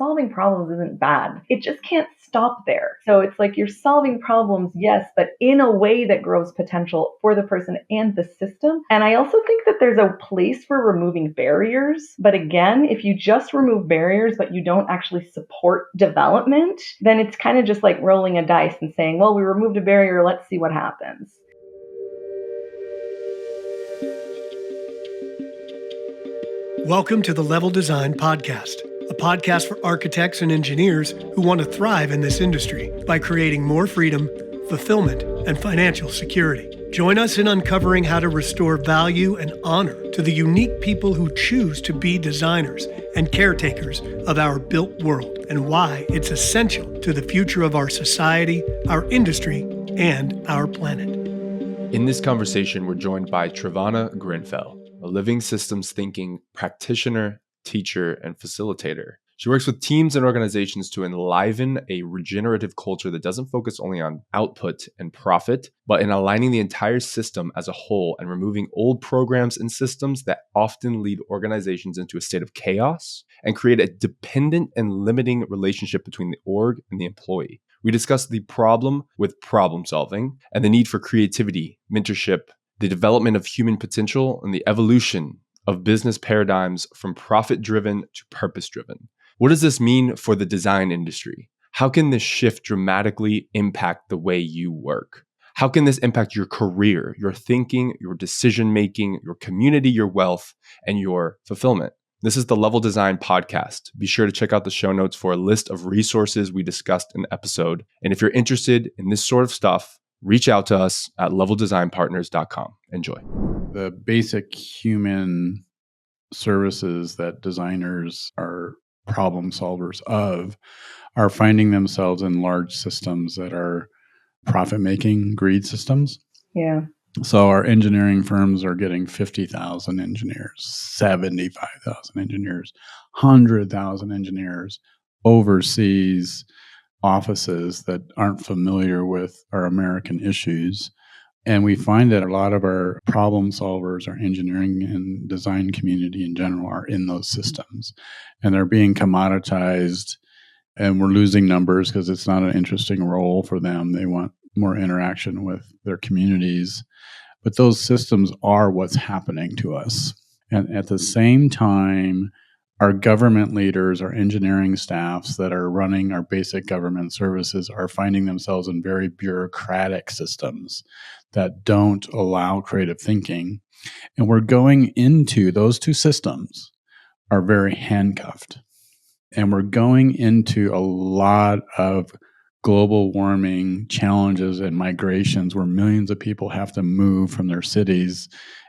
solving problems isn't bad. It just can't stop there. So it's like you're solving problems, yes, but in a way that grows potential for the person and the system. And I also think that there's a place for removing barriers. But again, if you just remove barriers, but you don't actually support development, then it's kind of just like rolling a dice and saying, well, we removed a barrier, let's see what happens. Welcome to the Level Design Podcast, a podcast for architects and engineers who want to thrive in this industry by creating more freedom, fulfillment, and financial security. Join us in uncovering how to restore value and honor to the unique people who choose to be designers and caretakers of our built world, and why it's essential to the future of our society, our industry, and our planet. In this conversation, we're joined by Trevanna Grenfell, a living systems thinking practitioner, teacher, and facilitator. She works with teams and organizations to enliven a regenerative culture that doesn't focus only on output and profit, but in aligning the entire system as a whole and removing old programs and systems that often lead organizations into a state of chaos and create a dependent and limiting relationship between the org and the employee. We discuss the problem with problem solving and the need for creativity, mentorship, the development of human potential, and the evolution of business paradigms from profit-driven to purpose-driven. What does this mean for the design industry? How can this shift dramatically impact the way you work? How can this impact your career, your thinking, your decision-making, your community, your wealth, and your fulfillment? This is the Level Design Podcast. Be sure to check out the show notes for a list of resources we discussed in the episode. And if you're interested in this sort of stuff, reach out to us at leveldesignpartners.com. Enjoy. The basic human services that designers are problem solvers of are finding themselves in large systems that are profit-making greed systems. Yeah. So our engineering firms are getting 50,000 engineers, 75,000 engineers, 100,000 engineers overseas offices that aren't familiar with our American issues. And we find that a lot of our problem solvers, our engineering and design community in general, are in those systems. And they're being commoditized, and we're losing numbers because it's not an interesting role for them. They want more interaction with their communities. But those systems are what's happening to us. And at the same time, our government leaders, our engineering staffs that are running our basic government services are finding themselves in very bureaucratic systems that don't allow creative thinking. And we're going into those two systems are very handcuffed. And we're going into a lot of global warming challenges and migrations where millions of people have to move from their cities.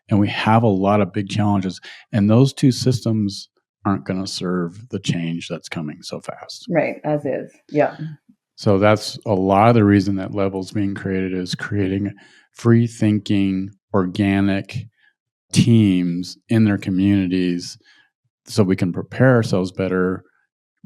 And we have a lot of big challenges. And those two systems aren't going to serve the change that's coming so fast. Right, as is. Yeah. So that's a lot of the reason that Level's being created, is creating free thinking, organic teams in their communities so we can prepare ourselves better.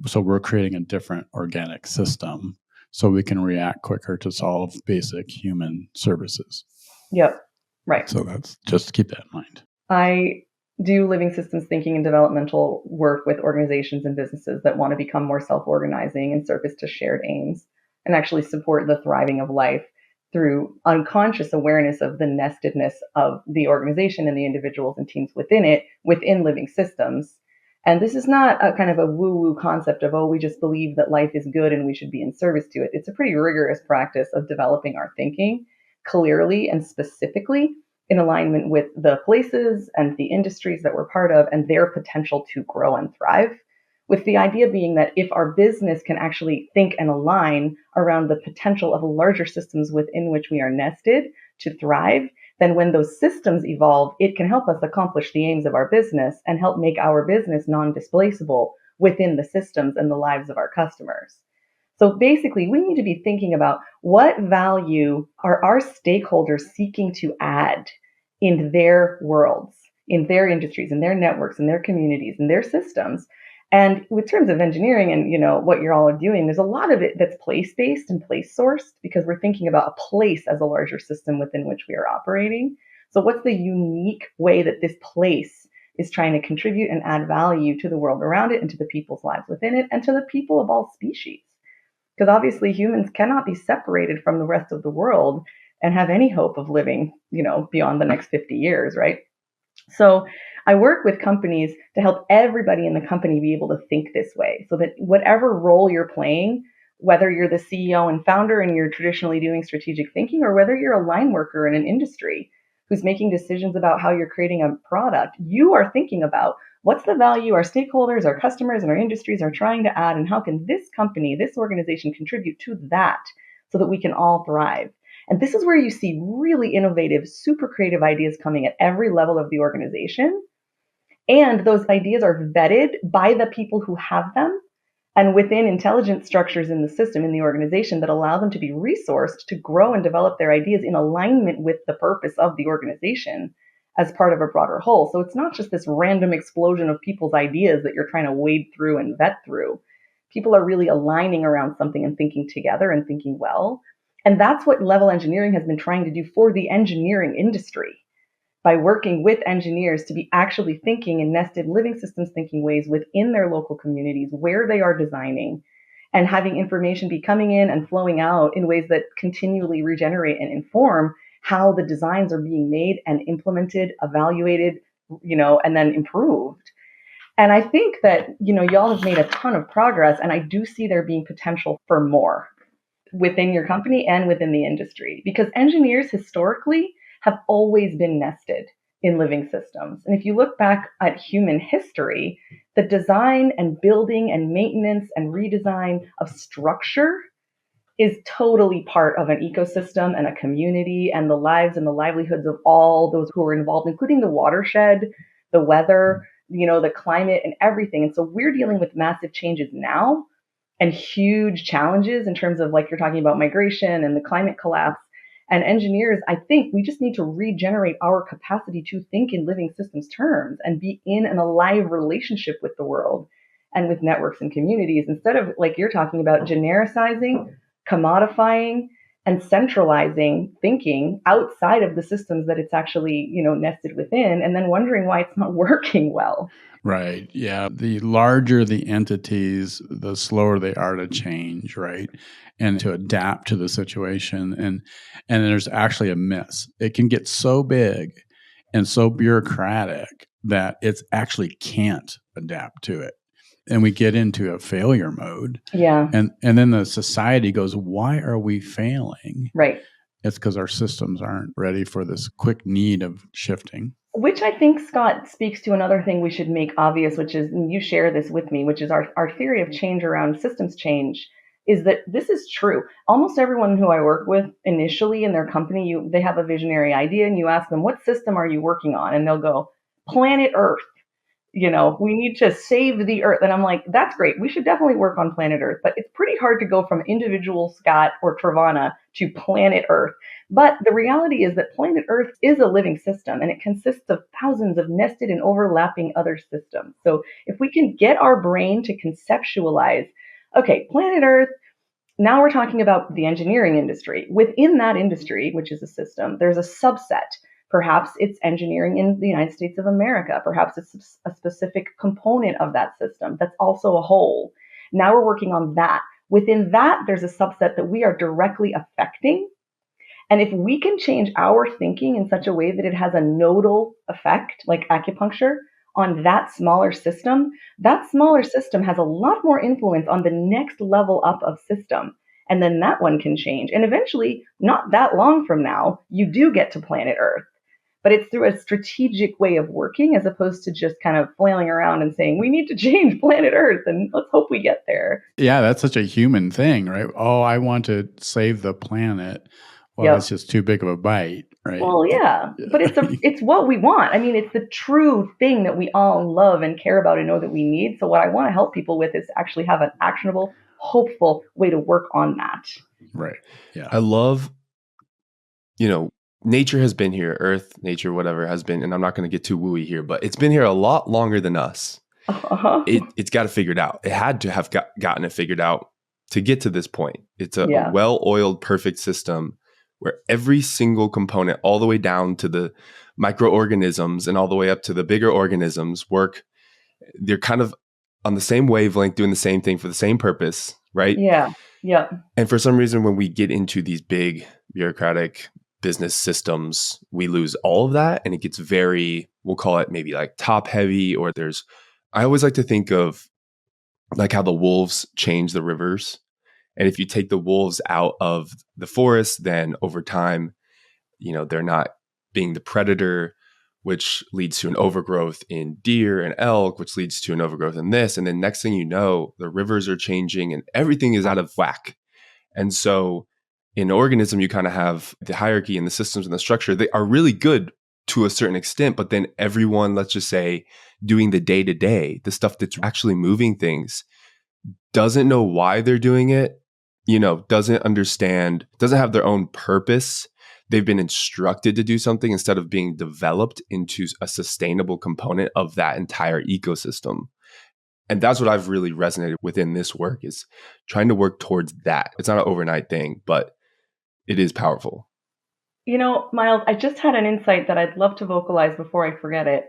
So we're creating a different organic system so we can react quicker to solve basic human services. Yep. Right. So that's just keep that in mind. I do living systems thinking and developmental work with organizations and businesses that want to become more self-organizing and service to shared aims and actually support the thriving of life through unconscious awareness of the nestedness of the organization and the individuals and teams within it, within living systems. And this is not a kind of a woo-woo concept of, oh, we just believe that life is good and we should be in service to it. It's a pretty rigorous practice of developing our thinking clearly and specifically in alignment with the places and the industries that we're part of and their potential to grow and thrive, with the idea being that if our business can actually think and align around the potential of larger systems within which we are nested to thrive, then when those systems evolve, it can help us accomplish the aims of our business and help make our business non-displaceable within the systems and the lives of our customers. So basically, we need to be thinking about what value are our stakeholders seeking to add in their worlds, in their industries, in their networks, in their communities, in their systems. And with terms of engineering and, what you're all doing, there's a lot of it that's place-based and place-sourced because we're thinking about a place as a larger system within which we are operating. So what's the unique way that this place is trying to contribute and add value to the world around it and to the people's lives within it and to the people of all species. Because obviously humans cannot be separated from the rest of the world and have any hope of living, beyond the next 50 years, right? So I work with companies to help everybody in the company be able to think this way, so that whatever role you're playing, whether you're the CEO and founder and you're traditionally doing strategic thinking, or whether you're a line worker in an industry who's making decisions about how you're creating a product, you are thinking about what's the value our stakeholders, our customers, and our industries are trying to add, and how can this company, this organization contribute to that so that we can all thrive. And this is where you see really innovative, super creative ideas coming at every level of the organization. And those ideas are vetted by the people who have them and within intelligence structures in the system, in the organization, that allow them to be resourced to grow and develop their ideas in alignment with the purpose of the organization as part of a broader whole. So it's not just this random explosion of people's ideas that you're trying to wade through and vet through. People are really aligning around something and thinking together and thinking well. And that's what level engineering has been trying to do for the engineering industry, by working with engineers to be actually thinking in nested living systems thinking ways within their local communities where they are designing, and having information be coming in and flowing out in ways that continually regenerate and inform how the designs are being made and implemented, evaluated, and then improved. And I think that, y'all have made a ton of progress, and I do see there being potential for more within your company and within the industry, because engineers historically have always been nested in living systems. And if you look back at human history, the design and building and maintenance and redesign of structure is totally part of an ecosystem and a community and the lives and the livelihoods of all those who are involved, including the watershed, the weather, the climate and everything. And so we're dealing with massive changes now and huge challenges in terms of, like you're talking about, migration and the climate collapse. And engineers, I think we just need to regenerate our capacity to think in living systems terms and be in an alive relationship with the world and with networks and communities, instead of, like you're talking about, genericizing, commodifying, and centralizing thinking outside of the systems that it's actually, nested within, and then wondering why it's not working well. Right. Yeah. The larger the entities, the slower they are to change, right? And to adapt to the situation. And there's actually a miss. It can get so big and so bureaucratic that it actually can't adapt to it. And we get into a failure mode. Yeah. And then the society goes, why are we failing? Right. It's because our systems aren't ready for this quick need of shifting. Which I think, Scott, speaks to another thing we should make obvious, which is, and you share this with me, which is our theory of change around systems change, is that this is true. Almost everyone who I work with initially in their company, they have a visionary idea, and you ask them, what system are you working on? And they'll go, planet Earth. We need to save the Earth. And I'm like, that's great. We should definitely work on planet Earth. But it's pretty hard to go from individual Scott or Trevanna to planet Earth. But the reality is that planet Earth is a living system, and it consists of thousands of nested and overlapping other systems. So if we can get our brain to conceptualize, okay, planet Earth, now we're talking about the engineering industry. Within that industry, which is a system, there's a subset. Perhaps it's engineering in the United States of America. Perhaps it's a specific component of that system that's also a whole. Now we're working on that. Within that, there's a subset that we are directly affecting. And if we can change our thinking in such a way that it has a nodal effect, like acupuncture, on that smaller system has a lot more influence on the next level up of system. And then that one can change. And eventually, not that long from now, you do get to planet Earth. But it's through a strategic way of working, as opposed to just kind of flailing around and saying, we need to change planet Earth and let's hope we get there. Yeah, that's such a human thing, right? Oh, I want to save the planet. Well, It's just too big of a bite, right? Well, yeah. But it's what we want. I mean, it's the true thing that we all love and care about and know that we need. So what I want to help people with is actually have an actionable, hopeful way to work on that. Right. Yeah. I love, nature has been here, Earth, nature, whatever has been, and I'm not going to get too wooey here, but it's been here a lot longer than us. Uh-huh. It's got it figured out. It had to have gotten it figured out to get to this point. It's a well-oiled, perfect system where every single component, all the way down to the microorganisms and all the way up to the bigger organisms work. They're kind of on the same wavelength, doing the same thing for the same purpose, right? Yeah. Yeah. And for some reason, when we get into these big bureaucratic business systems, we lose all of that. And it gets very, we'll call it maybe like top heavy, or I always like to think of like how the wolves change the rivers. And if you take the wolves out of the forest, then over time, they're not being the predator, which leads to an overgrowth in deer and elk, which leads to an overgrowth in this. And then next thing you know, the rivers are changing and everything is out of whack. And so in organism, you kind of have the hierarchy and the systems and the structure. They are really good to a certain extent, but then everyone, let's just say, doing the day-to-day, the stuff that's actually moving things, doesn't know why they're doing it, doesn't understand, doesn't have their own purpose. They've been instructed to do something instead of being developed into a sustainable component of that entire ecosystem. And that's what I've really resonated within this work, is trying to work towards that. It's not an overnight thing, but it is powerful. Miles, I just had an insight that I'd love to vocalize before I forget it.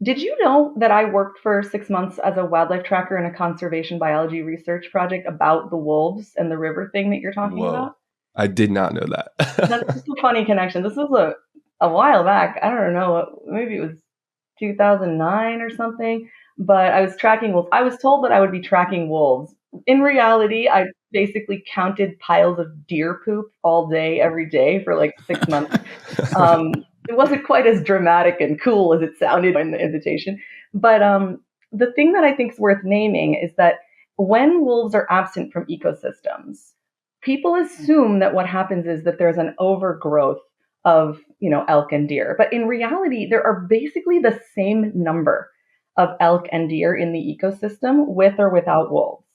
Did you know that I worked for 6 months as a wildlife tracker in a conservation biology research project about the wolves and the river thing that you're talking about? I did not know that. That's just a funny connection. This was a while back. I don't know, maybe it was 2009 or something, but I was tracking wolves. I was told that I would be tracking wolves. In reality, I basically counted piles of deer poop all day, every day for like 6 months. It wasn't quite as dramatic and cool as it sounded in the invitation. But the thing that I think is worth naming is that when wolves are absent from ecosystems, people assume that what happens is that there's an overgrowth of, elk and deer. But in reality, there are basically the same number of elk and deer in the ecosystem with or without wolves.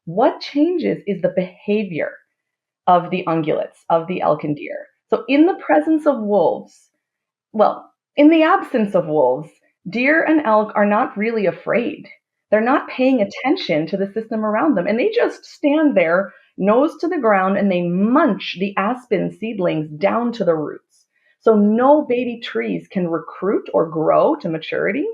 What changes is the behavior of the ungulates, of the elk and deer. So in the presence of wolves, in the absence of wolves, deer and elk are not really afraid. They're not paying attention to the system around them. And they just stand there, nose to the ground, and they munch the aspen seedlings down to the roots. So no baby trees can recruit or grow to maturity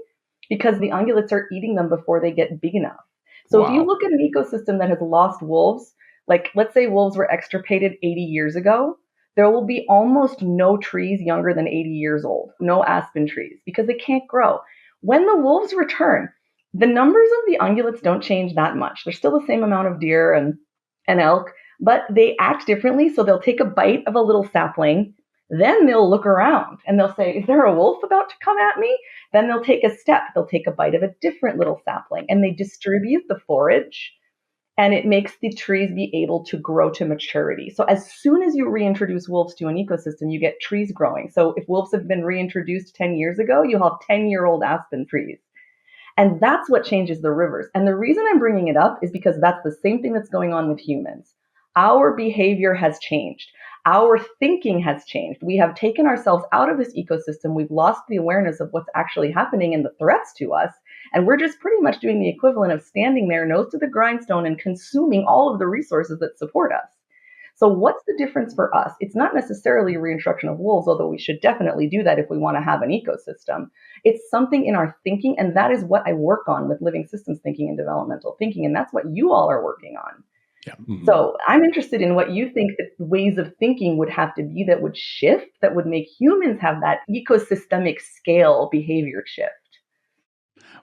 because the ungulates are eating them before they get big enough. So If you look at an ecosystem that has lost wolves, like let's say wolves were extirpated 80 years ago, there will be almost no trees younger than 80 years old, no aspen trees, because they can't grow. When the wolves return, the numbers of the ungulates don't change that much. There's still the same amount of deer and elk, but they act differently. So they'll take a bite of a little sapling, then they'll look around and they'll say, is there a wolf about to come at me? Then they'll take a step, they'll take a bite of a different little sapling, and they distribute the forage. And it makes the trees be able to grow to maturity. So as soon as you reintroduce wolves to an ecosystem, you get trees growing. So if wolves have been reintroduced 10 years ago, you'll have 10-year-old aspen trees. And that's what changes the rivers. And the reason I'm bringing it up is because that's the same thing that's going on with humans. Our behavior has changed. Our thinking has changed. We have taken ourselves out of this ecosystem. We've lost the awareness of what's actually happening and the threats to us. And we're just pretty much doing the equivalent of standing there, nose to the grindstone, and consuming all of the resources that support us. So what's the difference for us? It's not necessarily a reintroduction of wolves, although we should definitely do that if we want to have an ecosystem. It's something in our thinking, and that is what I work on with living systems thinking and developmental thinking, and that's what you all are working on. Yeah. Mm-hmm. So I'm interested in what you think that ways of thinking would have to be that would shift, that would make humans have that ecosystemic scale behavior shift.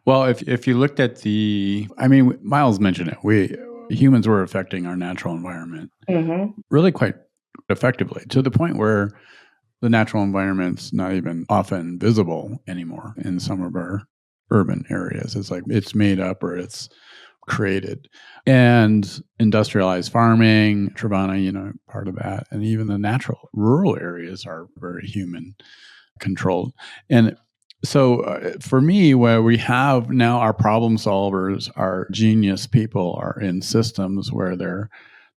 Well, if you looked at Miles mentioned it. Humans were affecting our natural environment really quite effectively, to the point where the natural environment's not even often visible anymore in some of our urban areas. It's like it's made up or it's created. And industrialized farming, Trevanna, part of that. And even the natural rural areas are very human controlled. And so for me, where we have now our problem solvers, our genius people are in systems where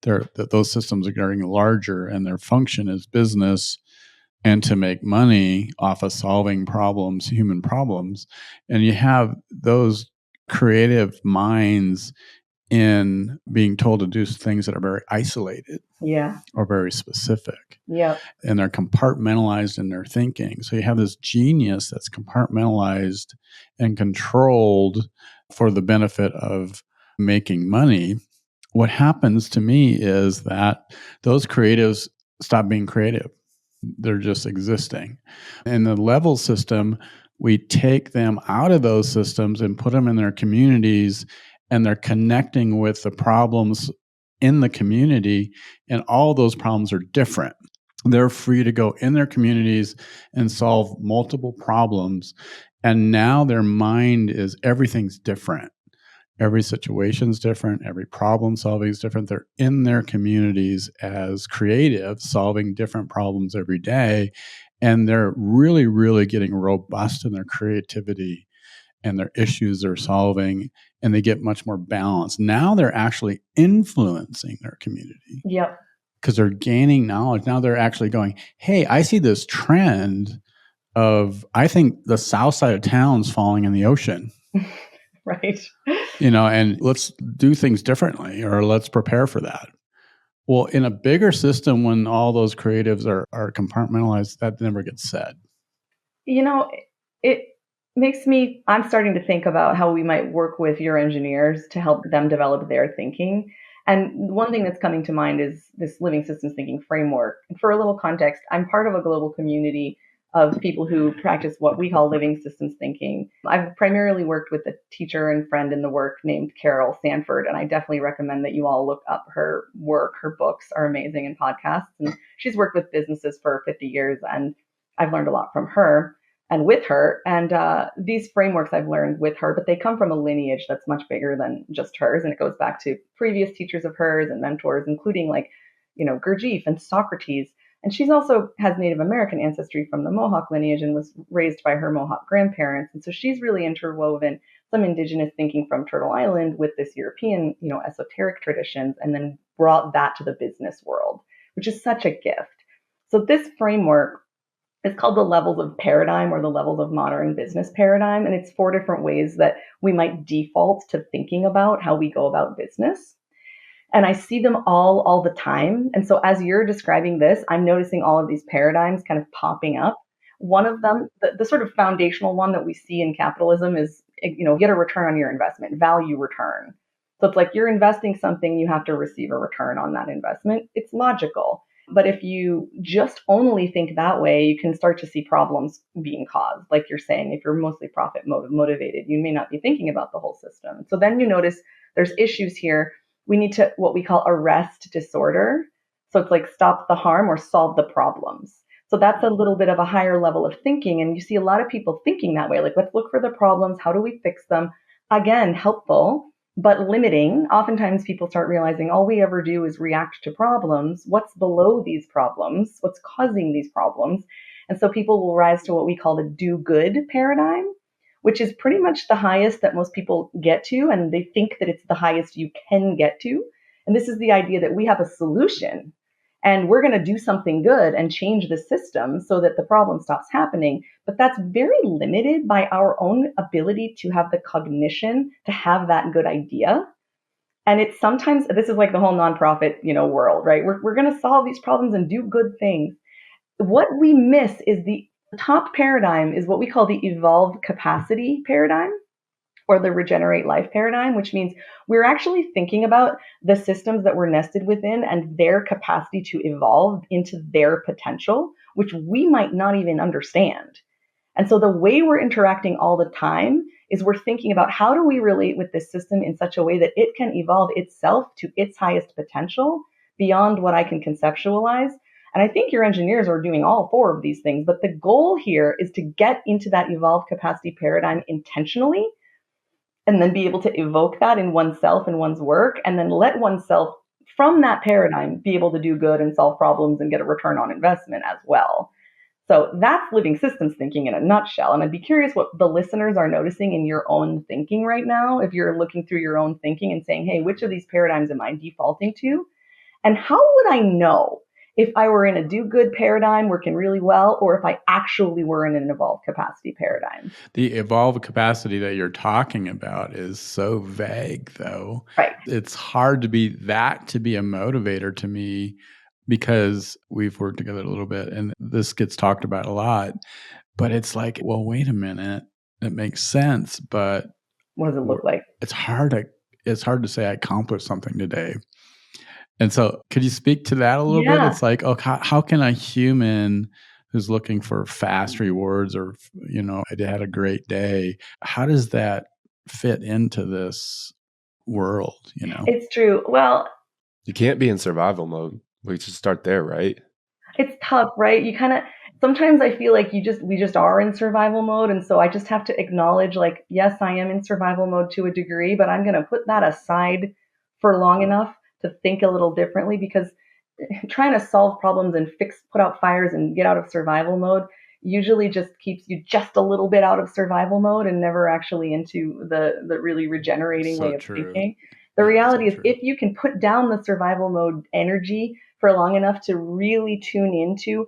those systems are getting larger and their function is business and to make money off of solving problems, human problems. And you have those creative minds in being told to do things that are very isolated Yeah. or very specific. Yep. And they're compartmentalized in their thinking. So you have this genius that's compartmentalized and controlled for the benefit of making money. What happens to me is that those creatives stop being creative. They're just existing. In the level system, we take them out of those systems and put them in their communities, and they're connecting with the problems in the community, and all those problems are different. They're free to go in their communities and solve multiple problems. And now their mind is, everything's different. Every situation's different. Every problem solving is different. They're in their communities as creative, solving different problems every day. And they're really, really getting robust in their creativity and their issues they're solving, and they get much more balanced. Now they're actually influencing their community. Yep. Because they're gaining knowledge. Now they're actually going, hey, I see this trend of, I think the south side of town's falling in the ocean. Right. And let's do things differently, or let's prepare for that. Well, in a bigger system, when all those creatives are compartmentalized, that never gets said. It makes me, I'm starting to think about how we might work with your engineers to help them develop their thinking. And one thing that's coming to mind is this living systems thinking framework. And for a little context, I'm part of a global community of people who practice what we call living systems thinking. I've primarily worked with a teacher and friend in the work named Carol Sanford, and I definitely recommend that you all look up her work. Her books are amazing, and podcasts. And she's worked with businesses for 50 years, and I've learned a lot from her and with her. And these frameworks I've learned with her, but they come from a lineage that's much bigger than just hers. And it goes back to previous teachers of hers and mentors, including Gurdjieff and Socrates. And she's also has Native American ancestry from the Mohawk lineage and was raised by her Mohawk grandparents. And so she's really interwoven some Indigenous thinking from Turtle Island with this European, esoteric traditions, and then brought that to the business world, which is such a gift. So this framework is called the levels of paradigm, or the levels of modern business paradigm. And it's 4 different ways that we might default to thinking about how we go about business. And I see them all the time. And so as you're describing this, I'm noticing all of these paradigms kind of popping up. One of them, the sort of foundational one that we see in capitalism is, get a return on your investment, value return. So it's like you're investing something, you have to receive a return on that investment. It's logical. But if you just only think that way, you can start to see problems being caused. Like you're saying, if you're mostly profit motivated, you may not be thinking about the whole system. So then you notice there's issues here. We need to, what we call, arrest disorder. So it's like stop the harm or solve the problems. So that's a little bit of a higher level of thinking. And you see a lot of people thinking that way, like, let's look for the problems. How do we fix them? Again, helpful, but limiting. Oftentimes people start realizing all we ever do is react to problems. What's below these problems? What's causing these problems? And so people will rise to what we call the do good paradigm, which is pretty much the highest that most people get to. And they think that it's the highest you can get to. And this is the idea that we have a solution and we're going to do something good and change the system so that the problem stops happening. But that's very limited by our own ability to have the cognition to have that good idea. And it's sometimes, this is like the whole nonprofit, world, right? We're going to solve these problems and do good things. What we miss is the top paradigm is what we call the evolved capacity paradigm, or the regenerate life paradigm, which means we're actually thinking about the systems that we're nested within and their capacity to evolve into their potential, which we might not even understand. And so the way we're interacting all the time is we're thinking about how do we relate with this system in such a way that it can evolve itself to its highest potential beyond what I can conceptualize. And I think your engineers are doing all 4 of these things, but the goal here is to get into that evolved capacity paradigm intentionally, and then be able to evoke that in oneself and one's work, and then let oneself from that paradigm be able to do good and solve problems and get a return on investment as well. So that's living systems thinking in a nutshell. And I'd be curious what the listeners are noticing in your own thinking right now, if you're looking through your own thinking and saying, hey, which of these paradigms am I defaulting to? And how would I know if I were in a do-good paradigm working really well, or if I actually were in an evolved capacity paradigm. The evolved capacity that you're talking about is so vague, though. Right. It's hard to be a motivator to me, because we've worked together a little bit and this gets talked about a lot. But it's like, well, wait a minute. It makes sense, but What does it look like? it's hard to say I accomplished something today. And so could you speak to that a little bit? Yeah. It's like, oh, how can a human who's looking for fast rewards, or, I had a great day, how does that fit into this world, It's true. Well, You can't be in survival mode. We should start there, right? it's tough, right? Sometimes I feel like we just are in survival mode. And so I just have to acknowledge, like, yes, I am in survival mode to a degree, but I'm going to put that aside for long enough to think a little differently, because trying to solve problems and put out fires and get out of survival mode usually just keeps you just a little bit out of survival mode and never actually into the really regenerating way of thinking. The reality is, if you can put down the survival mode energy for long enough to really tune into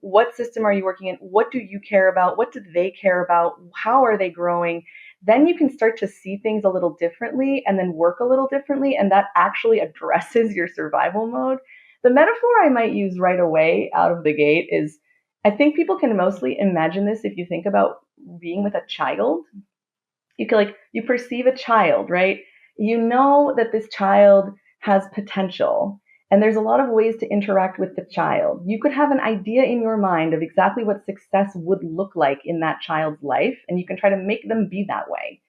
what system are you working in, what do you care about, what do they care about, how are they growing, then you can start to see things a little differently and then work a little differently, and that actually addresses your survival mode. The metaphor I might use right away out of the gate is, I think people can mostly imagine this if you think about being with a child. You perceive a child, right? You know that this child has potential, and there's a lot of ways to interact with the child. You could have an idea in your mind of exactly what success would look like in that child's life, and you can try to make them be that way.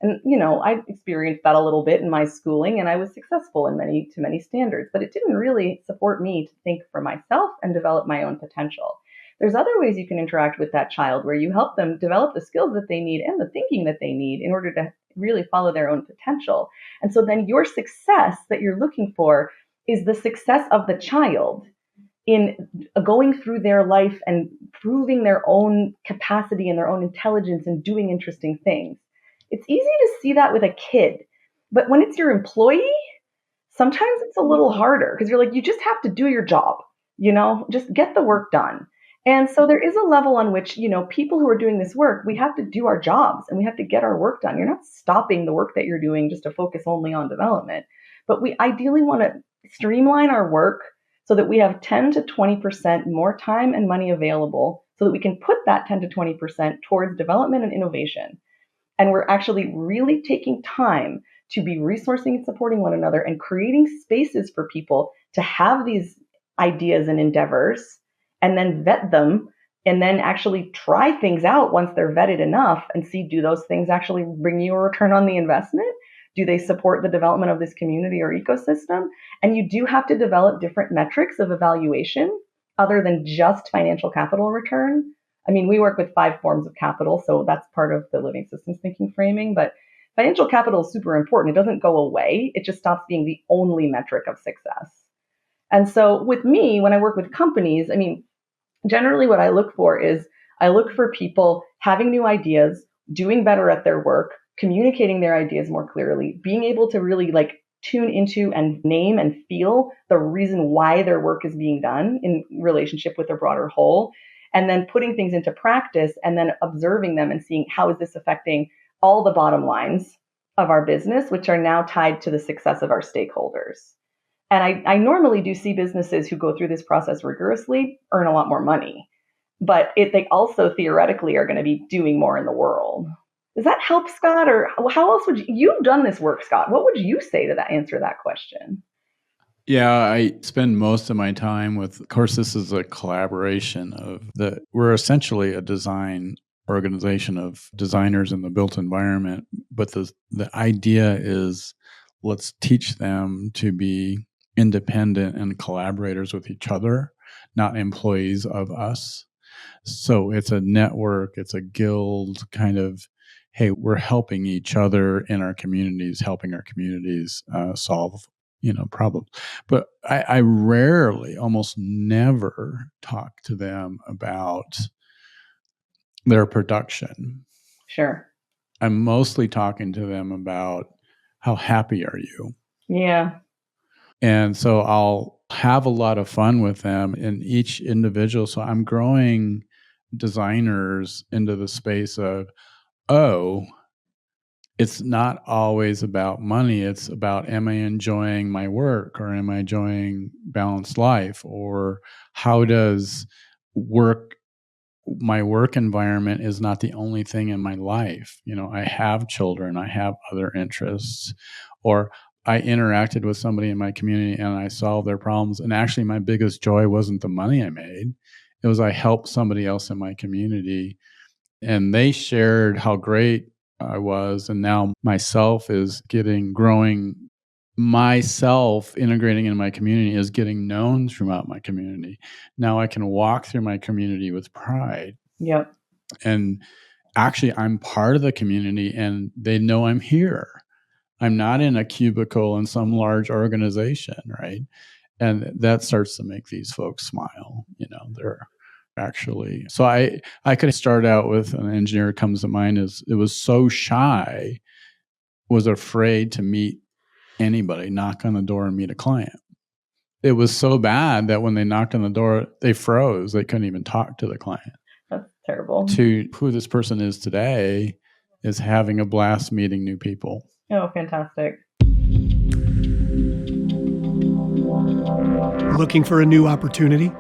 And, I experienced that a little bit in my schooling, and I was successful to many standards, but it didn't really support me to think for myself and develop my own potential. There's other ways you can interact with that child where you help them develop the skills that they need and the thinking that they need in order to really follow their own potential. And so then your success that you're looking for is the success of the child in going through their life and proving their own capacity and their own intelligence and doing interesting things. It's easy to see that with a kid, but when it's your employee, sometimes it's a little harder, because you're like, you just have to do your job, just get the work done. And so there is a level on which, people who are doing this work, we have to do our jobs and we have to get our work done. You're not stopping the work that you're doing just to focus only on development. But we ideally want to streamline our work so that we have 10 to 20% more time and money available, so that we can put that 10 to 20% towards development and innovation. And we're actually really taking time to be resourcing and supporting one another and creating spaces for people to have these ideas and endeavors, and then vet them, and then actually try things out once they're vetted enough and see, do those things actually bring you a return on the investment? Do they support the development of this community or ecosystem? And you do have to develop different metrics of evaluation other than just financial capital return. I mean, we work with 5 forms of capital, so that's part of the living systems thinking framing, but financial capital is super important. It doesn't go away. It just stops being the only metric of success. And so with me, when I work with companies, I mean, generally what I look for is, I look for people having new ideas, doing better at their work, communicating their ideas more clearly, being able to really tune into and name and feel the reason why their work is being done in relationship with a broader whole, and then putting things into practice and then observing them and seeing, how is this affecting all the bottom lines of our business, which are now tied to the success of our stakeholders. And I normally do see businesses who go through this process rigorously earn a lot more money, but they also theoretically are going to be doing more in the world. Does that help, Scott? Or how else you've done this work, Scott? What would you say to answer that question? Yeah, I spend most of my time with, of course, this is a collaboration we're essentially a design organization of designers in the built environment, but the idea is, let's teach them to be independent and collaborators with each other, not employees of us. So it's a network, it's a guild kind of, hey, we're helping each other in our communities, helping our communities solve problems. But I rarely, almost never, talk to them about their production. Sure. I'm mostly talking to them about, how happy are you? Yeah. And so I'll have a lot of fun with them in each individual. So I'm growing designers into the space of, oh, it's not always about money. It's about, am I enjoying my work, or am I enjoying balanced life, or how does my work environment is not the only thing in my life. I have children, I have other interests, or I interacted with somebody in my community and I solved their problems. And actually, my biggest joy wasn't the money I made. It was I helped somebody else in my community and they shared how great I was. And now myself is growing. Myself integrating in my community is getting known throughout my community. Now I can walk through my community with pride. Yep. And actually, I'm part of the community and they know I'm here. I'm not in a cubicle in some large organization, right? And that starts to make these folks smile. They're actually, so I could start out with an engineer who comes to mind is, it was so shy, was afraid to meet anybody, knock on the door and meet a client. It was so bad that when they knocked on the door, they froze. They couldn't even talk to the client. That's terrible. To who this person is today is having a blast meeting new people. Oh, fantastic. Looking for a new opportunity?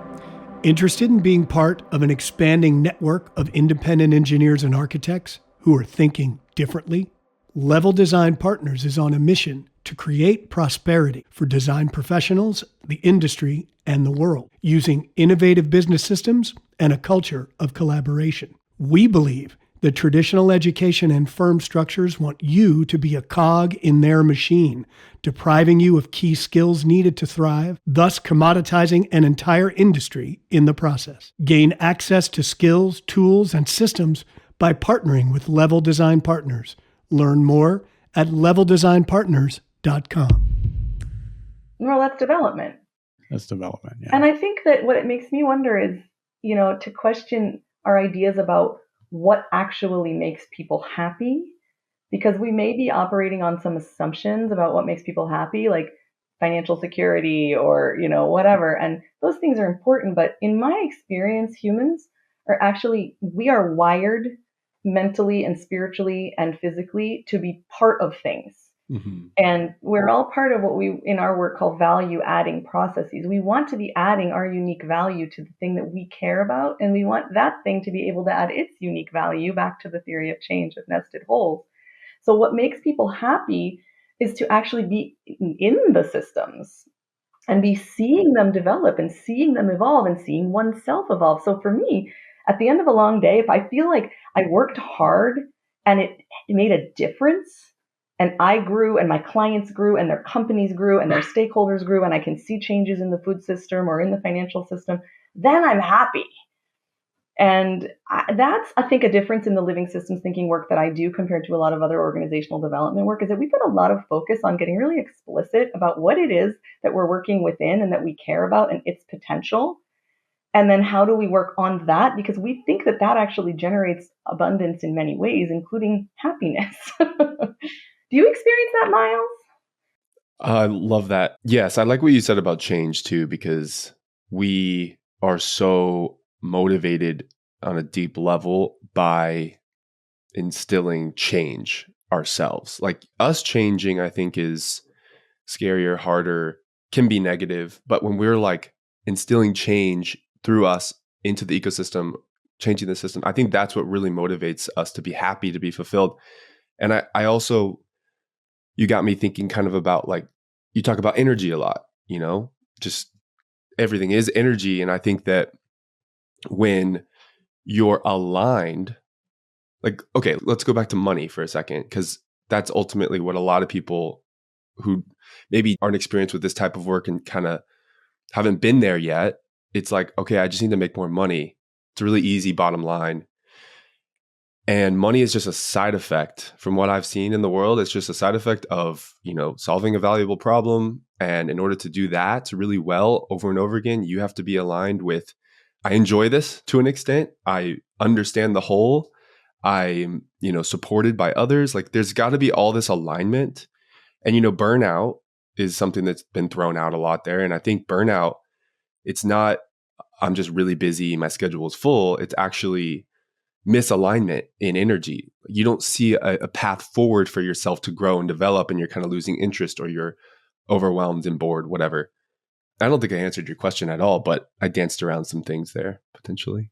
Interested in being part of an expanding network of independent engineers and architects who are thinking differently? Level Design Partners is on a mission to create prosperity for design professionals, the industry, and the world, using innovative business systems and a culture of collaboration. We believe that traditional education and firm structures want you to be a cog in their machine, depriving you of key skills needed to thrive, thus commoditizing an entire industry in the process. Gain access to skills, tools, and systems by partnering with Level Design Partners. Learn more at leveldesignpartners.com. Well, that's development. That's development, yeah. And I think that what it makes me wonder is, to question our ideas about what actually makes people happy, because we may be operating on some assumptions about what makes people happy, like financial security or, whatever. And those things are important. But in my experience, humans we are wired mentally and spiritually and physically to be part of things. Mm-hmm. And we're all part of what we in our work call value adding processes. We want to be adding our unique value to the thing that we care about. And we want that thing to be able to add its unique value back to the theory of change of nested holes. So what makes people happy is to actually be in the systems and be seeing them develop and seeing them evolve and seeing oneself evolve. So for me, at the end of a long day, if I feel like I worked hard and it made a difference, and I grew and my clients grew and their companies grew and their stakeholders grew, and I can see changes in the food system or in the financial system, then I'm happy. And that's, I think, a difference in the living systems thinking work that I do compared to a lot of other organizational development work, is that we put a lot of focus on getting really explicit about what it is that we're working within and that we care about and its potential. And then how do we work on that? Because we think that that actually generates abundance in many ways, including happiness. Do you experience that, Miles? I love that. Yes, I like what you said about change too, because we are so motivated on a deep level by instilling change ourselves. Like us changing, I think, is scarier, harder, can be negative. But when we're like instilling change through us into the ecosystem, changing the system, I think that's what really motivates us to be happy, to be fulfilled. And I also, you got me thinking kind of about, like, you talk about energy a lot, just everything is energy. And I think that when you're aligned, like, okay, let's go back to money for a second, because that's ultimately what a lot of people who maybe aren't experienced with this type of work and kind of haven't been there yet, it's like, okay, I just need to make more money. It's a really easy bottom line. And money is just a side effect from what I've seen in the world. It's just a side effect of, solving a valuable problem. And in order to do that really well over and over again, you have to be aligned with, I enjoy this to an extent. I understand the whole. I'm, supported by others. Like, there's got to be all this alignment. And, burnout is something that's been thrown out a lot there. And I think burnout, it's not, I'm just really busy, my schedule is full. It's actually misalignment in energy. You don't see a path forward for yourself to grow and develop, and you're kind of losing interest, or you're overwhelmed and bored, whatever. I don't think I answered your question at all, but I danced around some things there potentially.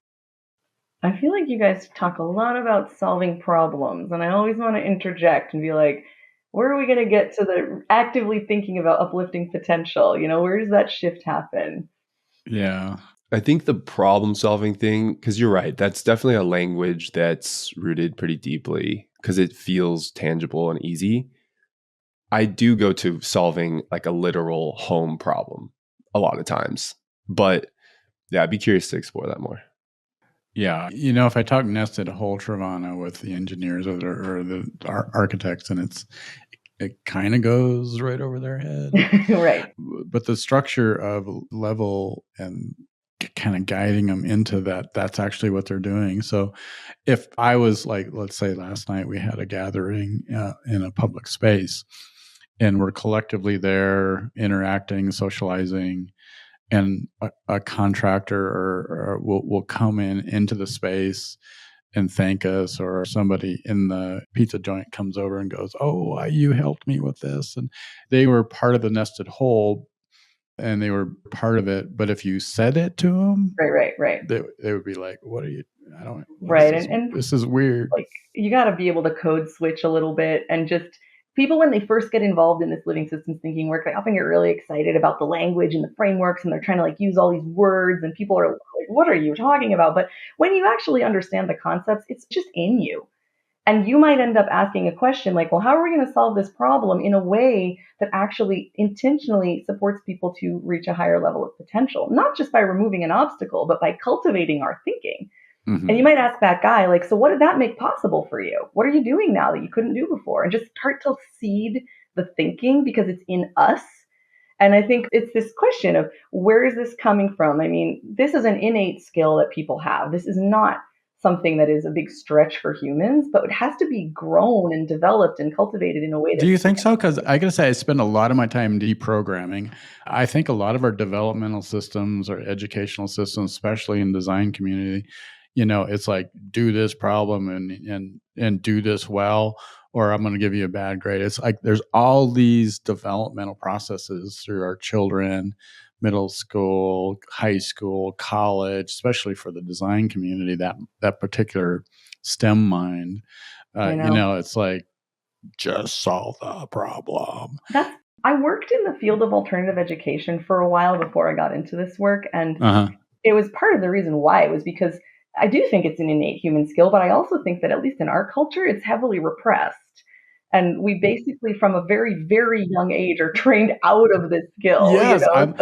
I feel like you guys talk a lot about solving problems, and I always want to interject and be like, where are we going to get to the actively thinking about uplifting potential? Where does that shift happen? Yeah. I think the problem solving thing, because you're right, that's definitely a language that's rooted pretty deeply because it feels tangible and easy. I do go to solving like a literal home problem a lot of times. But yeah, I'd be curious to explore that more. Yeah. If I talk nested whole Trevanna with the engineers or the architects, and it kind of goes right over their head. Right. But the structure of level and kind of guiding them into that's actually what they're doing. So if I was like, let's say last night we had a gathering in a public space, and we're collectively there interacting, socializing, and a contractor or will come into the space and thank us, or somebody in the pizza joint comes over and goes, "Oh, you helped me with this," and they were part of the nested whole, and they were part of it. But if you said it to them, right, they would be like, "What are you? I don't. Right, and this is weird." Like, you got to be able to code switch a little bit, and just people, when they first get involved in this living systems thinking work, they often get really excited about the language and the frameworks, and they're trying to like use all these words, and people are like, what are you talking about? But when you actually understand the concepts, it's just in you. And you might end up asking a question like, well, how are we going to solve this problem in a way that actually intentionally supports people to reach a higher level of potential, not just by removing an obstacle, but by cultivating our thinking. Mm-hmm. And you might ask that guy, like, so what did that make possible for you? What are you doing now that you couldn't do before? And just start to seed the thinking, because it's in us. And I think it's this question of, where is this coming from? I mean, this is an innate skill that people have. This is not something that is a big stretch for humans, but it has to be grown and developed and cultivated in a way that... Do you think so? Because I got to say, I spend a lot of my time deprogramming. I think a lot of our developmental systems or educational systems, especially in design community, it's like, do this problem and do this well, or I'm going to give you a bad grade. It's like there's all these developmental processes through our children, middle school, high school, college, especially for the design community, that particular STEM mind. It's like, just solve the problem. I worked in the field of alternative education for a while before I got into this work. And it was part of the reason why. It was because I do think it's an innate human skill, but I also think that, at least in our culture, it's heavily repressed. And we basically, from a very, very young age, are trained out of this skill. Yes, I'm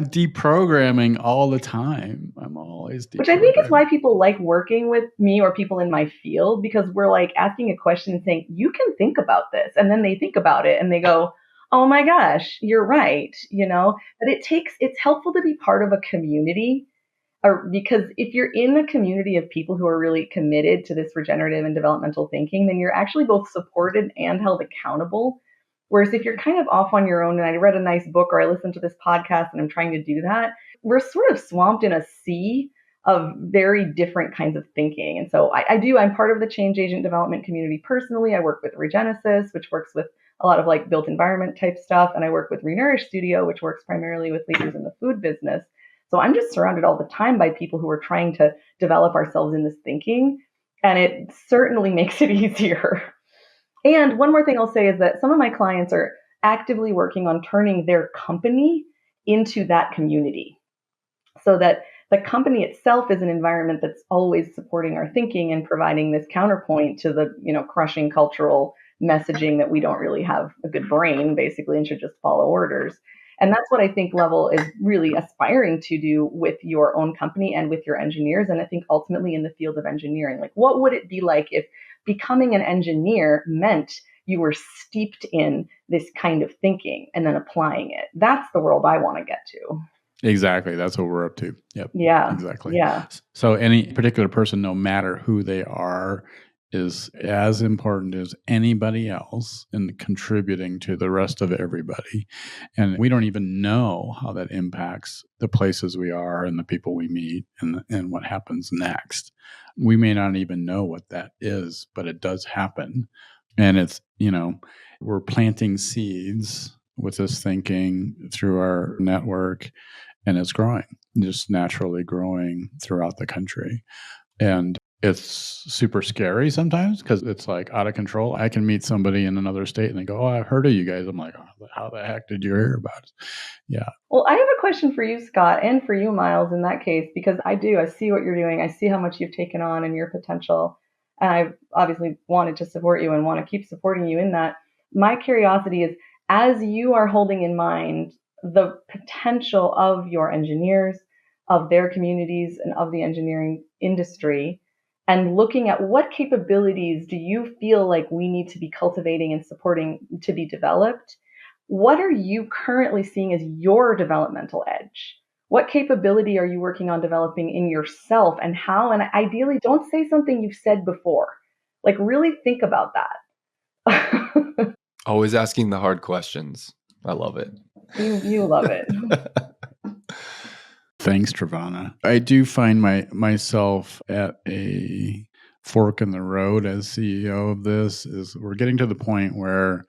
deprogramming all the time. I'm always deprogramming. Which I think is why people like working with me or people in my field, because we're like asking a question and saying, you can think about this. And then they think about it and they go, oh my gosh, you're right. But it's helpful to be part of a community. Because if you're in a community of people who are really committed to this regenerative and developmental thinking, then you're actually both supported and held accountable. Whereas if you're kind of off on your own, and I read a nice book or I listened to this podcast and I'm trying to do that, we're sort of swamped in a sea of very different kinds of thinking. And so I'm part of the change agent development community personally. I work with Regenerative, which works with a lot of like built environment type stuff. And I work with reNourish Studio, which works primarily with leaders in the food business. So I'm just surrounded all the time by people who are trying to develop ourselves in this thinking. And it certainly makes it easier. And one more thing I'll say is that some of my clients are actively working on turning their company into that community, so that the company itself is an environment that's always supporting our thinking and providing this counterpoint to the, crushing cultural messaging that we don't really have a good brain, basically, and should just follow orders. And that's what I think Level is really aspiring to do with your own company and with your engineers. And I think ultimately in the field of engineering, like, what would it be like if becoming an engineer meant you were steeped in this kind of thinking and then applying it? That's the world I want to get to. Exactly. That's what we're up to. Yep. Yeah. Exactly. Yeah. So any particular person, no matter who they are, is as important as anybody else in contributing to the rest of everybody. And we don't even know how that impacts the places we are and the people we meet and what happens next. We may not even know what that is, but it does happen. And it's, we're planting seeds with this thinking through our network, and it's growing, just naturally growing throughout the country. And it's super scary sometimes because it's like out of control. I can meet somebody in another state and they go, "Oh, I've heard of you guys." I'm like, "Oh, how the heck did you hear about it?" Yeah. Well, I have a question for you, Scott, and for you, Miles, in that case, because I see what you're doing. I see how much you've taken on and your potential. And I've obviously wanted to support you and want to keep supporting you in that. My curiosity is, as you are holding in mind the potential of your engineers, of their communities, and of the engineering industry, and looking at what capabilities do you feel like we need to be cultivating and supporting to be developed, what are you currently seeing as your developmental edge? What capability are you working on developing in yourself, and how? And ideally, don't say something you've said before. Like, really think about that. Always asking the hard questions. I love it. You love it. Thanks, Trevanna. I do find myself at a fork in the road as CEO of this. Is we're getting to the point where,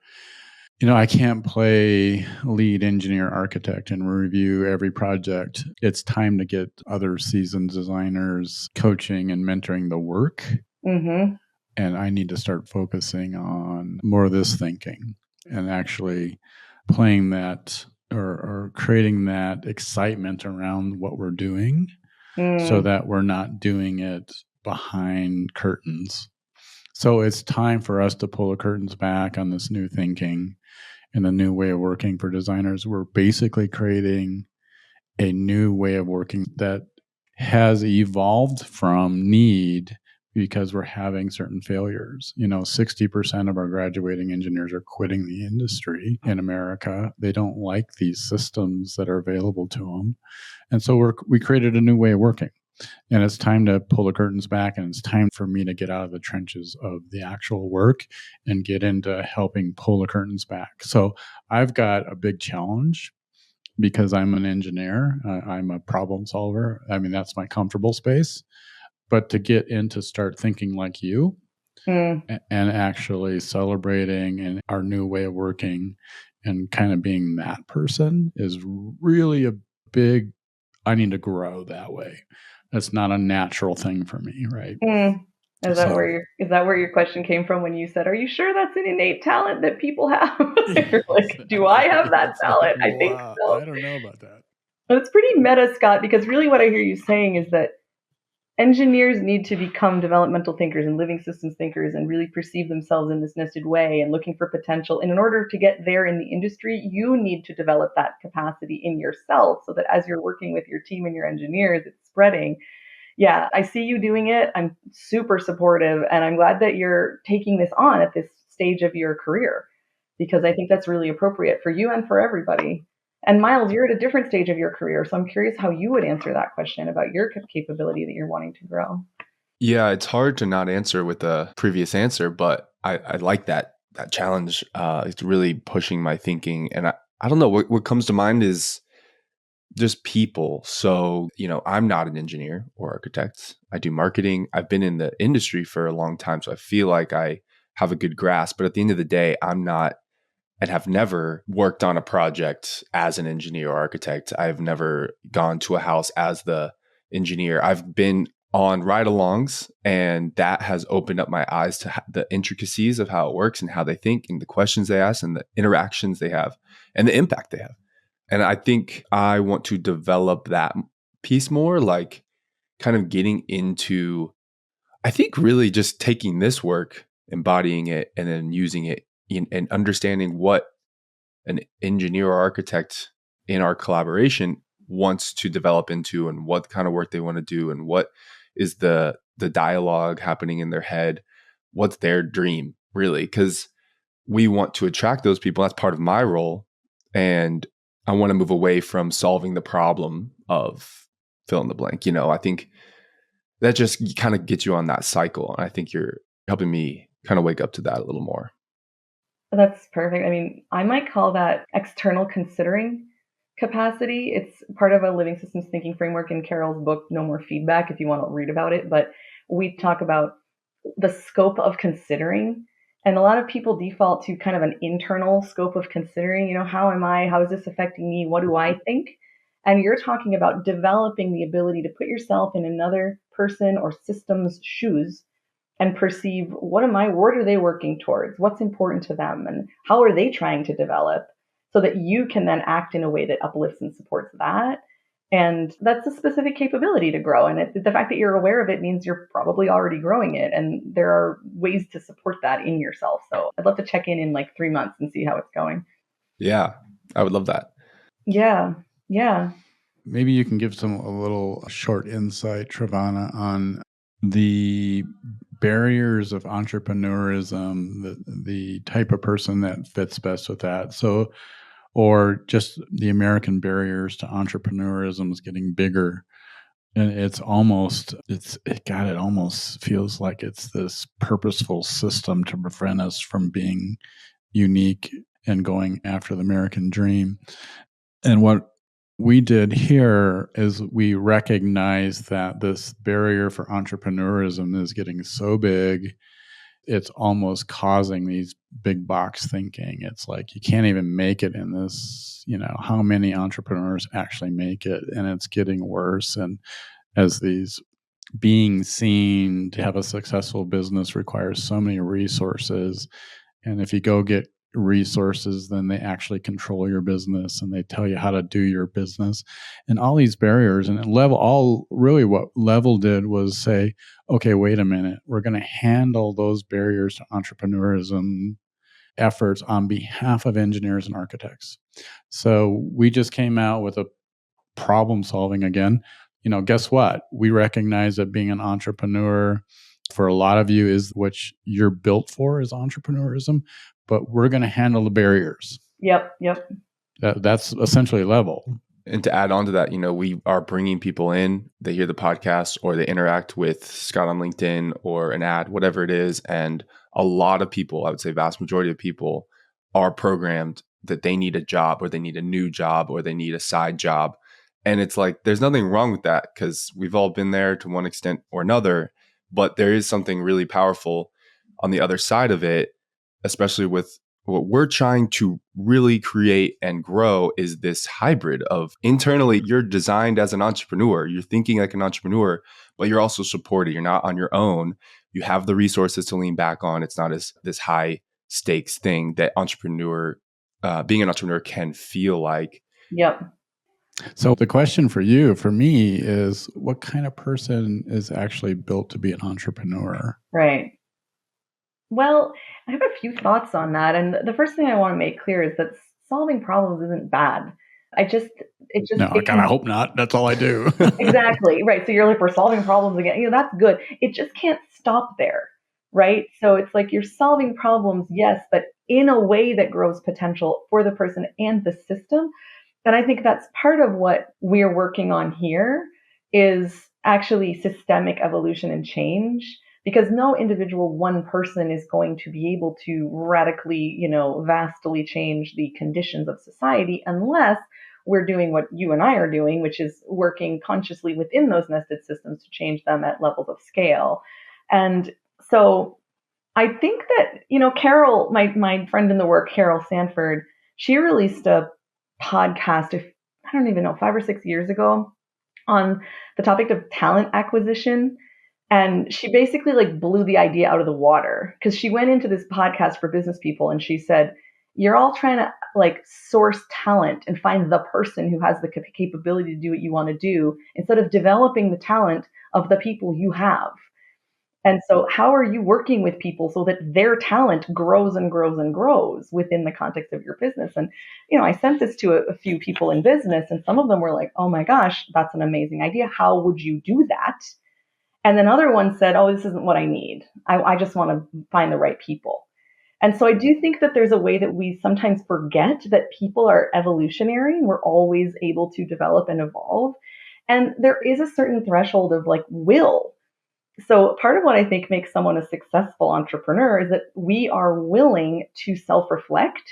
I can't play lead engineer architect and review every project. It's time to get other seasoned designers coaching and mentoring the work. Mm-hmm. And I need to start focusing on more of this thinking and actually playing that or creating that excitement around what we're doing so that we're not doing it behind curtains. So it's time for us to pull the curtains back on this new thinking and the new way of working for designers. We're basically creating a new way of working that has evolved from need because we're having certain failures. 60% of our graduating engineers are quitting the industry in America. They don't like these systems that are available to them. And so we created a new way of working. And it's time to pull the curtains back, and it's time for me to get out of the trenches of the actual work and get into helping pull the curtains back. So I've got a big challenge because I'm an engineer. I'm a problem solver. I mean, that's my comfortable space. But to get into start thinking like you and actually celebrating and our new way of working and kind of being that person is really a big, I need to grow that way. That's not a natural thing for me, right? Is that where your question came from when you said, "Are you sure that's an innate talent that people have?" You're like, do I have that talent? Like, I think so. I don't know about that. But it's pretty meta, Scott, because really what I hear you saying is that engineers need to become developmental thinkers and living systems thinkers and really perceive themselves in this nested way and looking for potential. And in order to get there in the industry, you need to develop that capacity in yourself so that as you're working with your team and your engineers, it's spreading. Yeah, I see you doing it. I'm super supportive, and I'm glad that you're taking this on at this stage of your career, because I think that's really appropriate for you and for everybody. And Miles, you're at a different stage of your career, so I'm curious how you would answer that question about your capability that you're wanting to grow. Yeah, it's hard to not answer with the previous answer, but I like that challenge. It's really pushing my thinking. And I don't know, what comes to mind is just people. So, I'm not an engineer or architect. I do marketing. I've been in the industry for a long time, so I feel like I have a good grasp. But at the end of the day, I'm not and have never worked on a project as an engineer or architect. I've never gone to a house as the engineer. I've been on ride-alongs, and that has opened up my eyes to the intricacies of how it works and how they think and the questions they ask and the interactions they have and the impact they have. And I think I want to develop that piece more, like kind of getting into, I think really just taking this work, embodying it, and then using it and understanding what an engineer or architect in our collaboration wants to develop into and what kind of work they want to do and what is the dialogue happening in their head, what's their dream really, because we want to attract those people. That's part of my role. And I want to move away from solving the problem of fill in the blank. I think that just kind of gets you on that cycle. And I think you're helping me kind of wake up to that a little more. That's perfect. I mean, I might call that external considering capacity. It's part of a living systems thinking framework in Carol's book, No More Feedback, if you want to read about it. But we talk about the scope of considering. And a lot of people default to kind of an internal scope of considering, how am I? How is this affecting me? What do I think? And you're talking about developing the ability to put yourself in another person or system's shoes and perceive what are they working towards? What's important to them? And how are they trying to develop so that you can then act in a way that uplifts and supports that? And that's a specific capability to grow. And the fact that you're aware of it means you're probably already growing it. And there are ways to support that in yourself. So I'd love to check in like 3 months and see how it's going. Yeah, I would love that. Yeah. Yeah. Maybe you can give a little short insight, Trevanna, on the barriers of entrepreneurism, the type of person that fits best with that. So, or just the American barriers to entrepreneurism is getting bigger. And it almost feels like it's this purposeful system to prevent us from being unique and going after the American dream. And what we did here is we recognize that this barrier for entrepreneurism is getting so big, it's almost causing these big box thinking. It's like you can't even make it in this, how many entrepreneurs actually make it? And it's getting worse. And as these being seen to have a successful business requires so many resources. And if you go get resources, then they actually control your business and they tell you how to do your business and all these barriers. And what Level did was say, okay, wait a minute, we're going to handle those barriers to entrepreneurism efforts on behalf of engineers and architects. So we just came out with a problem solving again. Guess what? We recognize that being an entrepreneur for a lot of you is what you're built for is entrepreneurism, but we're going to handle the barriers. Yep. That's essentially Level. And to add on to that, we are bringing people in, they hear the podcast or they interact with Scott on LinkedIn or an ad, whatever it is. And a lot of people, I would say vast majority of people are programmed that they need a job or they need a new job or they need a side job. And it's like, there's nothing wrong with that because we've all been there to one extent or another, but there is something really powerful on the other side of it, especially with what we're trying to really create and grow is this hybrid of internally, you're designed as an entrepreneur, you're thinking like an entrepreneur, but you're also supported. You're not on your own. You have the resources to lean back on. It's not as this high stakes thing that being an entrepreneur can feel like. Yep. So the question for me is what kind of person is actually built to be an entrepreneur? Right. Well, I have a few thoughts on that. And the first thing I want to make clear is that solving problems isn't bad. I hope not. That's all I do. Exactly. Right. So you're like, we're solving problems again. That's good. It just can't stop there. Right. So it's like you're solving problems, yes, but in a way that grows potential for the person and the system. And I think that's part of what we're working on here is actually systemic evolution and change, because no individual one person is going to be able to radically, vastly change the conditions of society unless we're doing what you and I are doing, which is working consciously within those nested systems to change them at levels of scale. And so I think that, Carol, my friend in the work, Carol Sanford, she released a podcast, I don't even know, 5 or 6 years ago on the topic of talent acquisition. And she basically blew the idea out of the water because she went into this podcast for business people and she said, you're all trying to source talent and find the person who has the capability to do what you want to do instead of developing the talent of the people you have. And so how are you working with people so that their talent grows and grows and grows within the context of your business? And, I sent this to a few people in business and some of them were like, oh my gosh, that's an amazing idea. How would you do that? And then other ones said, oh, this isn't what I need. I just want to find the right people. And so I do think that there's a way that we sometimes forget that people are evolutionary and we're always able to develop and evolve. And there is a certain threshold of will So part of what I think makes someone a successful entrepreneur is that we are willing to self-reflect,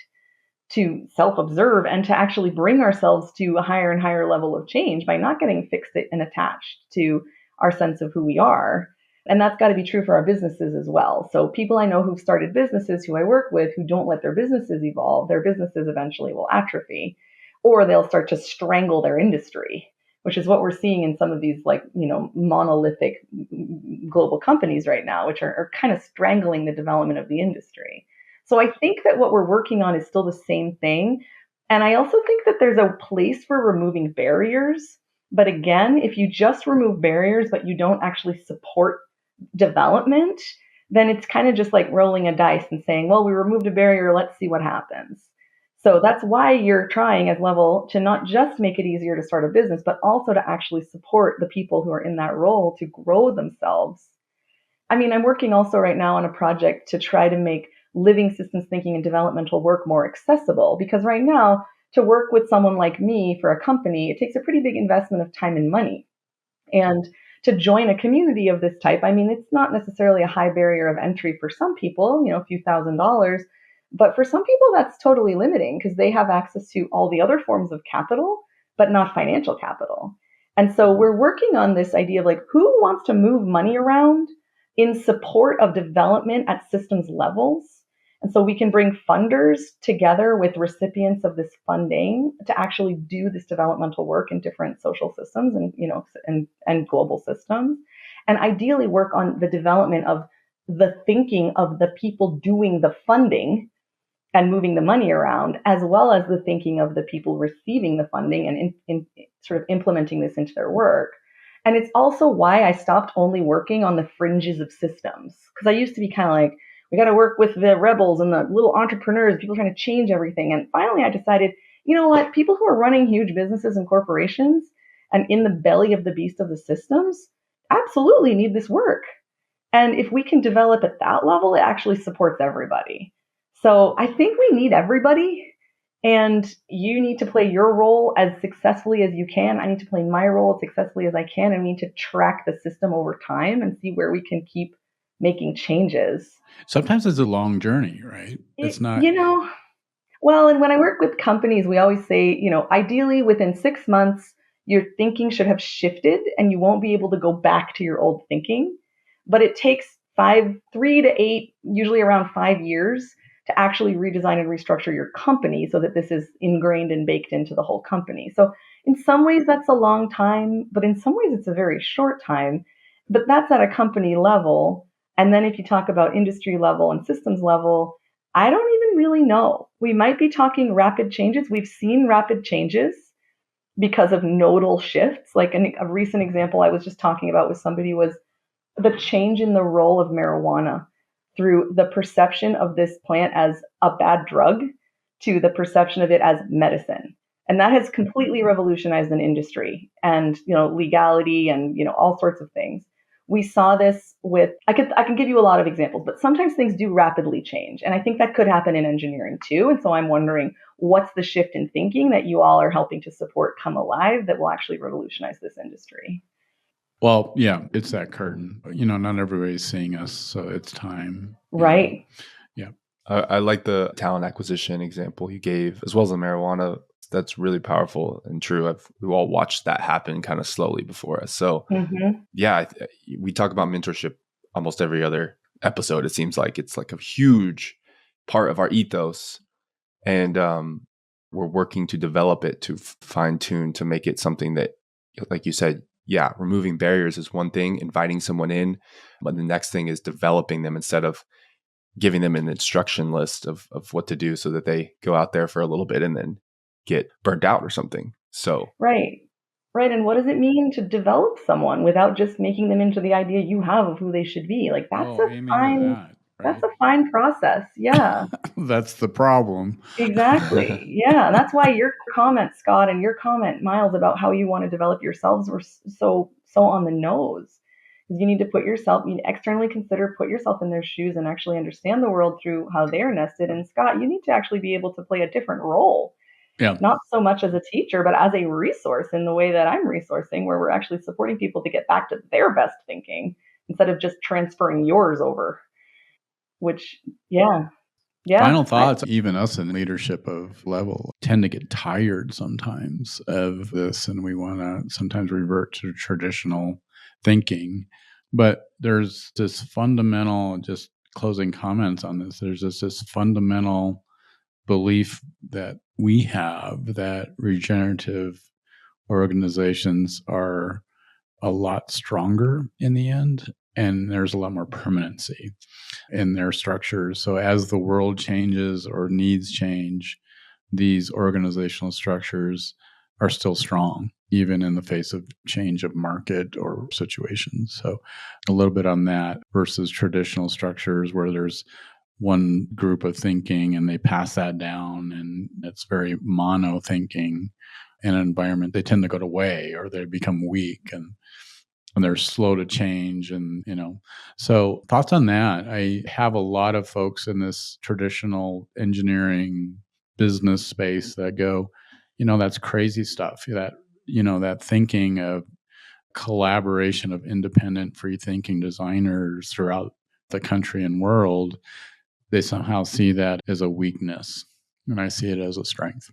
to self-observe, and to actually bring ourselves to a higher and higher level of change by not getting fixed and attached to our sense of who we are. And that's got to be true for our businesses as well. So people I know who've started businesses who I work with who don't let their businesses evolve, their businesses eventually will atrophy, or they'll start to strangle their industry, which is what we're seeing in some of these monolithic global companies right now, which are kind of strangling the development of the industry. So I think that what we're working on is still the same thing. And I also think that there's a place for removing barriers. But again, if you just remove barriers, but you don't actually support development, then it's kind of just like rolling a dice and saying, well, we removed a barrier, let's see what happens. So that's why you're trying as Level to not just make it easier to start a business, but also to actually support the people who are in that role to grow themselves. I mean, I'm working also right now on a project to try to make living systems thinking and developmental work more accessible, because right now, to work with someone like me for a company, it takes a pretty big investment of time and money. And to join a community of this type, I mean, it's not necessarily a high barrier of entry for some people, a few $1,000s, but for some people that's totally limiting because they have access to all the other forms of capital, but not financial capital. And so we're working on this idea of like, who wants to move money around in support of development at systems levels? And so we can bring funders together with recipients of this funding to actually do this developmental work in different social systems and global systems, and ideally work on the development of the thinking of the people doing the funding and moving the money around, as well as the thinking of the people receiving the funding and in sort of implementing this into their work. And it's also why I stopped only working on the fringes of systems, because I used to be kind of like, we got to work with the rebels and the little entrepreneurs, people trying to change everything. And finally, I decided, you know what? People who are running huge businesses and corporations and in the belly of the beast of the systems absolutely need this work. And if we can develop at that level, it actually supports everybody. So I think we need everybody. And you need to play your role as successfully as you can. I need to play my role as successfully as I can. And we need to track the system over time and see where we can keep making changes. Sometimes it's a long journey, right? It's not. Well, and when I work with companies, we always say, ideally within 6 months, your thinking should have shifted and you won't be able to go back to your old thinking. But it takes 3 to 8, usually around 5 years to actually redesign and restructure your company so that this is ingrained and baked into the whole company. So in some ways, that's a long time, but in some ways, it's a very short time. But that's at a company level. And then if you talk about industry level and systems level, I don't even really know. We might be talking rapid changes. We've seen rapid changes because of nodal shifts. Like a recent example I was just talking about with somebody was the change in the role of marijuana through the perception of this plant as a bad drug to the perception of it as medicine. And that has completely revolutionized an industry and, legality and, all sorts of things. We saw this with, I can give you a lot of examples, but sometimes things do rapidly change. And I think that could happen in engineering too. And so I'm wondering, what's the shift in thinking that you all are helping to support come alive that will actually revolutionize this industry? Well, yeah, it's that curtain. Not everybody's seeing us, so it's time. Right. Yeah. I like the talent acquisition example you gave, as well as the marijuana. That's really powerful and true. We've all watched that happen kind of slowly before us. So, yeah, we talk about mentorship almost every other episode. It seems like it's like a huge part of our ethos. And we're working to develop it, to fine tune, to make it something that, like you said, yeah, removing barriers is one thing, inviting someone in, but the next thing is developing them instead of giving them an instruction list of what to do so that they go out there for a little bit and then get burnt out or something. So Right. And what does it mean to develop someone without just making them into the idea you have of who they should be? Like that's that's a fine process. Yeah. That's the problem. Exactly. Yeah. That's why your comment, Scott, and your comment, Miles, about how you want to develop yourselves were so on the nose. Because you need to externally consider, put yourself in their shoes and actually understand the world through how they're nested. And Scott, you need to actually be able to play a different role. Yeah. Not so much as a teacher, but as a resource in the way that I'm resourcing, where we're actually supporting people to get back to their best thinking instead of just transferring yours over, which, yeah. Final thoughts, even us in leadership of level tend to get tired sometimes of this, and we want to sometimes revert to traditional thinking. But there's this fundamental, just closing comments on this, there's this fundamental belief that we have that regenerative organizations are a lot stronger in the end, and there's a lot more permanency in their structures. So as the world changes or needs change, these organizational structures are still strong, even in the face of change of market or situations. So a little bit on that versus traditional structures where there's one group of thinking and they pass that down, and it's very mono thinking in an environment. They tend to go away or they become weak, and they're slow to change. And, so thoughts on that. I have a lot of folks in this traditional engineering business space that go, that's crazy stuff. That thinking of collaboration of independent, free thinking designers throughout the country and world, they somehow see that as a weakness. And I see it as a strength.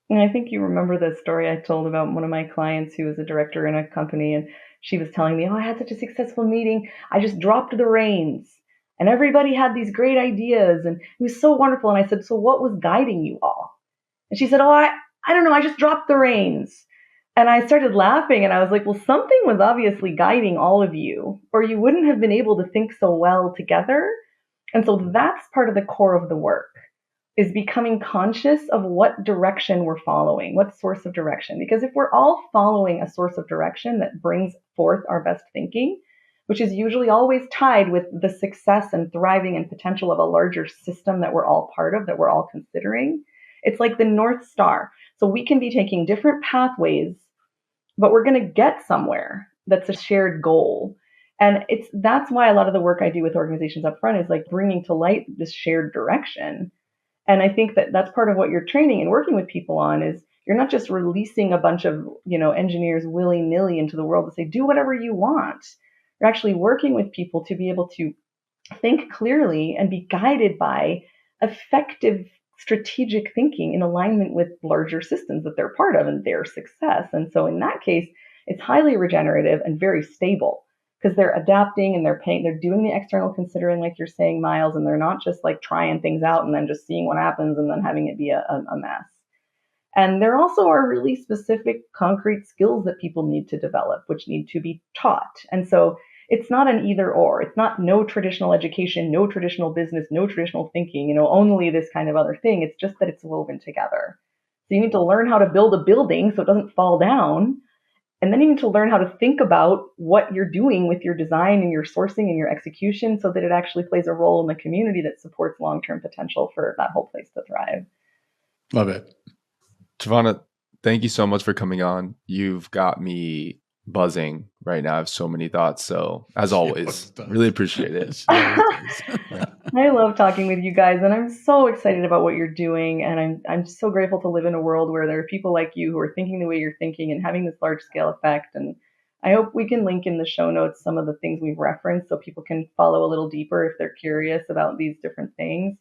And I think you remember the story I told about one of my clients who was a director in a company, and she was telling me, I had such a successful meeting. I just dropped the reins and everybody had these great ideas and it was so wonderful. And I said, so what was guiding you all? And she said, I don't know. I just dropped the reins. And I started laughing and I was like, well, something was obviously guiding all of you, or you wouldn't have been able to think so well together. And so that's part of the core of the work, is becoming conscious of what direction we're following, what source of direction. Because if we're all following a source of direction that brings forth our best thinking, which is usually always tied with the success and thriving and potential of a larger system that we're all part of, that we're all considering, it's like the North Star. So we can be taking different pathways, but we're going to get somewhere that's a shared goal. And that's why a lot of the work I do with organizations up front is like bringing to light this shared direction. And I think that that's part of what you're training and working with people on, is you're not just releasing a bunch of, engineers willy-nilly into the world to say, do whatever you want. You're actually working with people to be able to think clearly and be guided by effective strategic thinking in alignment with larger systems that they're part of and their success. And so in that case, it's highly regenerative and very stable, because they're adapting and they're doing the external considering, like you're saying, Miles, and they're not just like trying things out and then just seeing what happens and then having it be a mess. And there also are really specific concrete skills that people need to develop, which need to be taught. And so it's not an either or. It's not no traditional education, no traditional business, no traditional thinking, only this kind of other thing. It's just that it's woven together. So you need to learn how to build a building so it doesn't fall down. And then you need to learn how to think about what you're doing with your design and your sourcing and your execution so that it actually plays a role in the community that supports long-term potential for that whole place to thrive. Love it. Trevanna, thank you so much for coming on. You've got me buzzing right now. I have so many thoughts. So as always, really appreciate it. I love talking with you guys, and I'm so excited about what you're doing. And I'm so grateful to live in a world where there are people like you who are thinking the way you're thinking and having this large scale effect. And I hope we can link in the show notes some of the things we've referenced so people can follow a little deeper if they're curious about these different things.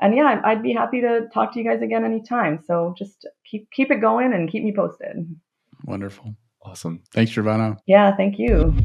And yeah, I'd be happy to talk to you guys again anytime. So just keep it going and keep me posted. Wonderful. Awesome. Thanks, Trevanna. Yeah, thank you.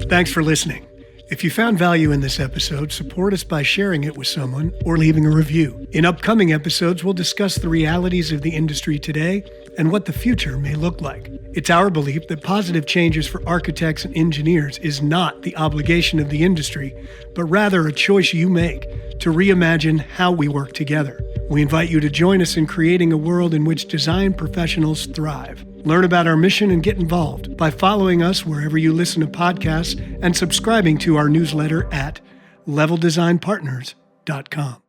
Thanks for listening. If you found value in this episode, support us by sharing it with someone or leaving a review. In upcoming episodes, we'll discuss the realities of the industry today and what the future may look like. It's our belief that positive changes for architects and engineers is not the obligation of the industry, but rather a choice you make to reimagine how we work together. We invite you to join us in creating a world in which design professionals thrive. Learn about our mission and get involved by following us wherever you listen to podcasts and subscribing to our newsletter at leveldesignpartners.com.